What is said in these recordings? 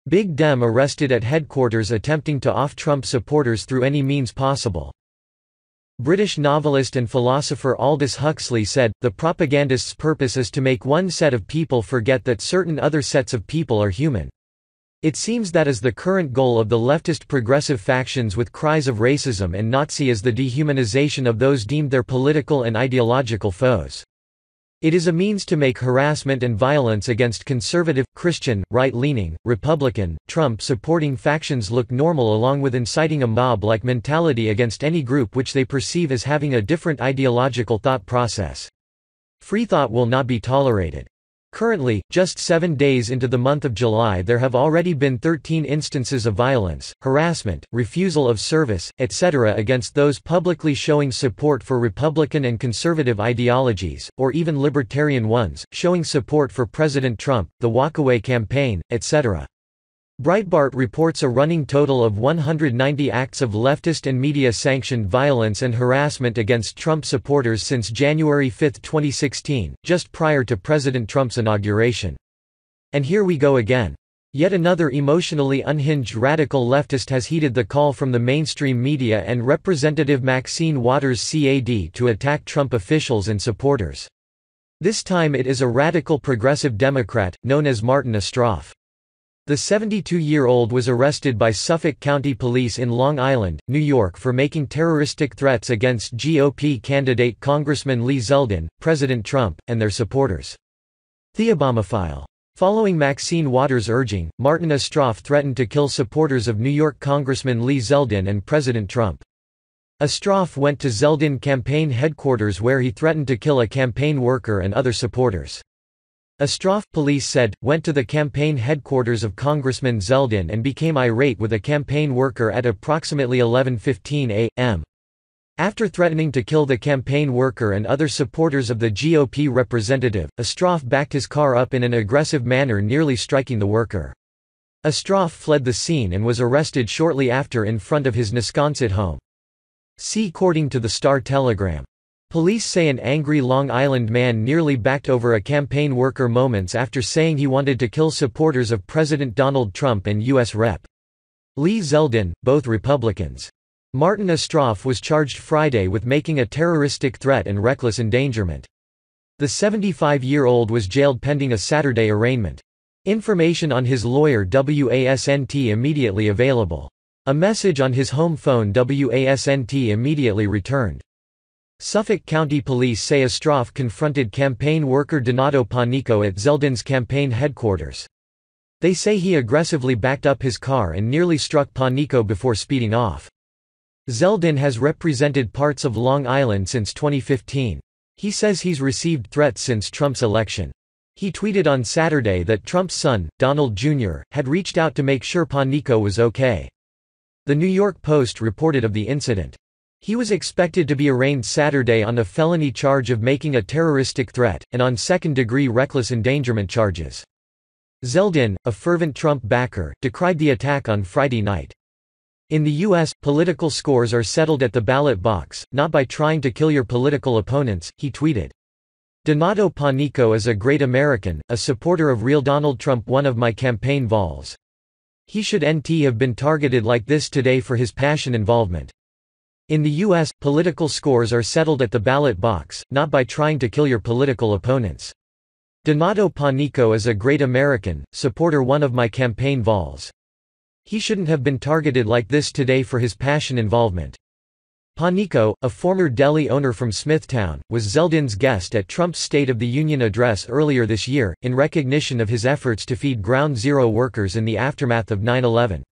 Big Dem arrested at headquarters attempting to off Trump supporters through any means possible. British novelist and philosopher Aldous Huxley said, "The propagandist's purpose is to make one set of people forget that certain other sets of people are human. It seems that is the current goal of the leftist progressive factions, with cries of racism and Nazi as the dehumanization of those deemed their political and ideological foes. It is a means to make harassment and violence against conservative, Christian, right-leaning, Republican, Trump-supporting factions look normal, along with inciting a mob-like mentality against any group which they perceive as having a different ideological thought process. Freethought will not be tolerated." Currently, just 7 days into the month of July, there have already been 13 instances of violence, harassment, refusal of service, etc. against those publicly showing support for Republican and conservative ideologies, or even libertarian ones, showing support for President Trump, the walkaway campaign, etc. Breitbart reports a running total of 190 acts of leftist and media-sanctioned violence and harassment against Trump supporters since January 5, 2016, just prior to President Trump's inauguration. And here we go again. Yet another emotionally unhinged radical leftist has heeded the call from the mainstream media and Representative Maxine Waters CAD to attack Trump officials and supporters. This time it is a radical progressive Democrat, known as Martin Ostroff. The 72-year-old was arrested by Suffolk County Police in Long Island, New York for making terroristic threats against GOP candidate Congressman Lee Zeldin, President Trump, and their supporters. Theobomophile. Following Maxine Waters' urging, Martin Ostroff threatened to kill supporters of New York Congressman Lee Zeldin and President Trump. Ostroff went to Zeldin campaign headquarters where he threatened to kill a campaign worker and other supporters. Ostroff, police said, went to the campaign headquarters of Congressman Zeldin and became irate with a campaign worker at approximately 11:15 a.m. After threatening to kill the campaign worker and other supporters of the GOP representative, Ostroff backed his car up in an aggressive manner, nearly striking the worker. Ostroff fled the scene and was arrested shortly after in front of his Wisconsin home. See according to the Star-Telegram. Police say an angry Long Island man nearly backed over a campaign worker moments after saying he wanted to kill supporters of President Donald Trump and U.S. Rep. Lee Zeldin, both Republicans. Martin Ostroff was charged Friday with making a terroristic threat and reckless endangerment. The 75-year-old was jailed pending a Saturday arraignment. Information on his lawyer wasn't immediately available. A message on his home phone wasn't immediately returned. Suffolk County Police say Ostroff confronted campaign worker Donato Panico at Zeldin's campaign headquarters. They say he aggressively backed up his car and nearly struck Panico before speeding off. Zeldin has represented parts of Long Island since 2015. He says he's received threats since Trump's election. He tweeted on Saturday that Trump's son, Donald Jr., had reached out to make sure Panico was okay. The New York Post reported of the incident. He was expected to be arraigned Saturday on a felony charge of making a terroristic threat, and on second-degree reckless endangerment charges. Zeldin, a fervent Trump backer, decried the attack on Friday night. In the U.S., political scores are settled at the ballot box, not by trying to kill your political opponents, he tweeted. Donato Panico is a great American, a supporter of real Donald Trump, one of my campaign vols. He should have been targeted like this today for his passion involvement. In the U.S., political scores are settled at the ballot box, not by trying to kill your political opponents. Donato Panico is a great American, supporter, one of my campaign vols. He shouldn't have been targeted like this today for his passion involvement. Panico, a former deli owner from Smithtown, was Zeldin's guest at Trump's State of the Union address earlier this year, in recognition of his efforts to feed Ground Zero workers in the aftermath of 9/11.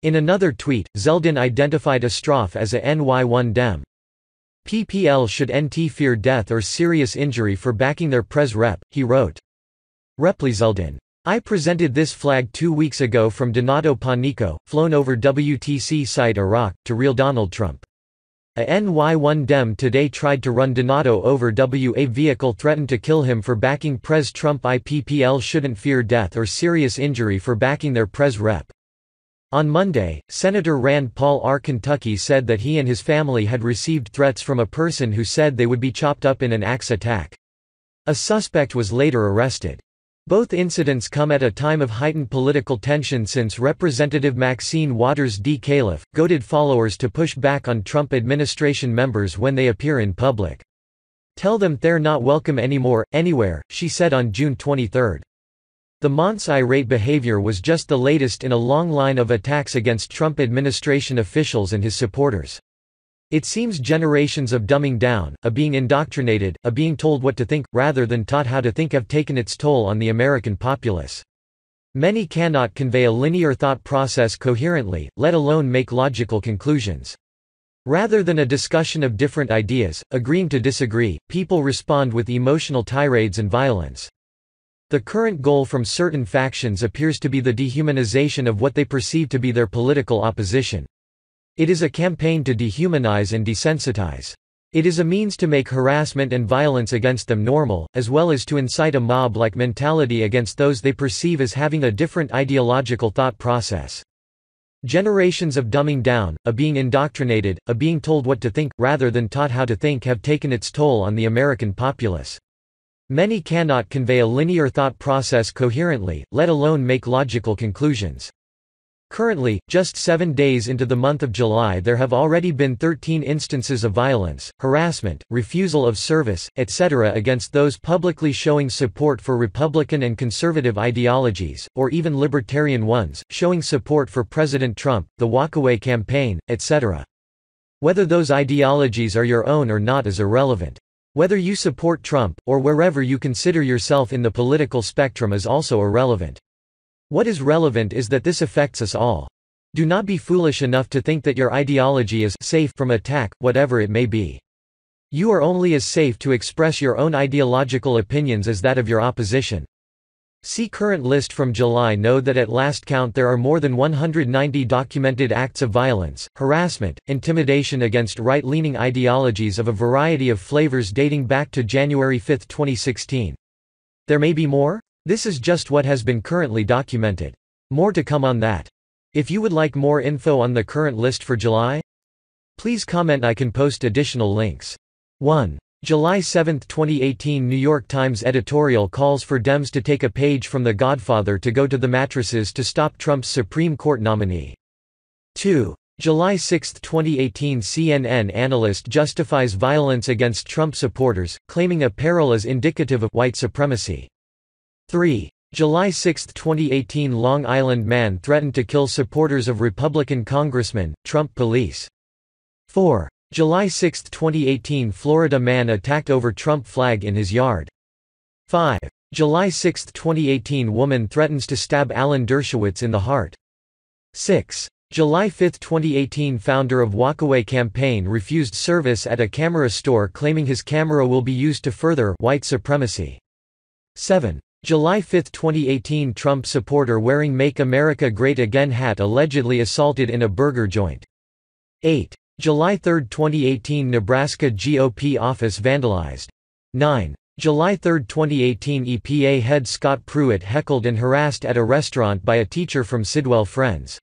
In another tweet, Zeldin identified Ostroff as a NY1 Dem. PPL should fear death or serious injury for backing their Pres Rep, he wrote. Reply Zeldin. I presented this flag 2 weeks ago from Donato Panico, flown over WTC site Iraq, to real Donald Trump. A NY1 Dem today tried to run Donato over. A vehicle threatened to kill him for backing Pres Trump. PPL shouldn't fear death or serious injury for backing their Pres Rep. On Monday, Senator Rand Paul R. Kentucky said that he and his family had received threats from a person who said they would be chopped up in an axe attack. A suspect was later arrested. Both incidents come at a time of heightened political tension since Representative Maxine Waters D. Califf goaded followers to push back on Trump administration members when they appear in public. "Tell them they're not welcome anymore, anywhere," she said on June 23. The month's irate behavior was just the latest in a long line of attacks against Trump administration officials and his supporters. It seems generations of dumbing down, a being indoctrinated, a being told what to think, rather than taught how to think have taken its toll on the American populace. Many cannot convey a linear thought process coherently, let alone make logical conclusions. Rather than a discussion of different ideas, agreeing to disagree, people respond with emotional tirades and violence. The current goal from certain factions appears to be the dehumanization of what they perceive to be their political opposition. It is a campaign to dehumanize and desensitize. It is a means to make harassment and violence against them normal, as well as to incite a mob-like mentality against those they perceive as having a different ideological thought process. Generations of dumbing down, a being indoctrinated, a being told what to think, rather than taught how to think have taken its toll on the American populace. Many cannot convey a linear thought process coherently, let alone make logical conclusions. Currently, just 7 days into the month of July, there have already been 13 instances of violence, harassment, refusal of service, etc. against those publicly showing support for Republican and conservative ideologies, or even libertarian ones, showing support for President Trump, the walkaway campaign, etc. Whether those ideologies are your own or not is irrelevant. Whether you support Trump, or wherever you consider yourself in the political spectrum is also irrelevant. What is relevant is that this affects us all. Do not be foolish enough to think that your ideology is safe from attack, whatever it may be. You are only as safe to express your own ideological opinions as that of your opposition. See current list from July. Know that at last count there are more than 190 documented acts of violence, harassment, intimidation against right-leaning ideologies of a variety of flavors dating back to January 5, 2016. There may be more? This is just what has been currently documented. More to come on that. If you would like more info on the current list for July, please comment. I can post additional links. 1. July 7, 2018 New York Times editorial calls for Dems to take a page from The Godfather to go to the mattresses to stop Trump's Supreme Court nominee. 2. July 6, 2018 CNN analyst justifies violence against Trump supporters, claiming apparel is indicative of white supremacy. 3. July 6, 2018 Long Island man threatened to kill supporters of Republican congressman, Trump police. 4. July 6, 2018 Florida man attacked over Trump flag in his yard. 5. July 6, 2018 woman threatens to stab Alan Dershowitz in the heart. 6. July 5, 2018 founder of Walkaway campaign refused service at a camera store claiming his camera will be used to further white supremacy. 7. July 5, 2018 Trump supporter wearing Make America Great Again hat allegedly assaulted in a burger joint. 8. July 3, 2018 Nebraska GOP office vandalized. 9. July 3, 2018 EPA head Scott Pruitt heckled and harassed at a restaurant by a teacher from Sidwell Friends.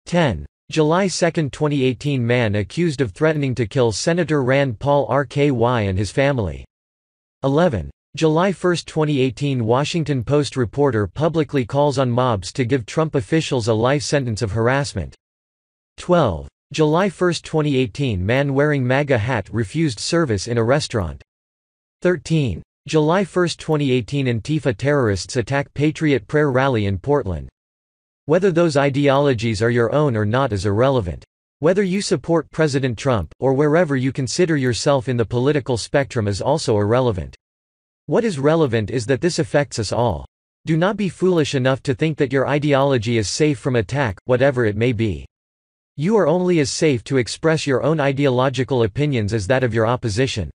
10. July 2, 2018 man accused of threatening to kill Senator Rand Paul RKY and his family. 11. July 1, 2018 Washington Post reporter publicly calls on mobs to give Trump officials a life sentence of harassment. 12. July 1, 2018 man wearing MAGA hat refused service in a restaurant. 13. July 1, 2018 Antifa terrorists attack Patriot prayer rally in Portland. Whether those ideologies are your own or not is irrelevant. Whether you support President Trump, or wherever you consider yourself in the political spectrum is also irrelevant. What is relevant is that this affects us all. Do not be foolish enough to think that your ideology is safe from attack, whatever it may be. You are only as safe to express your own ideological opinions as that of your opposition.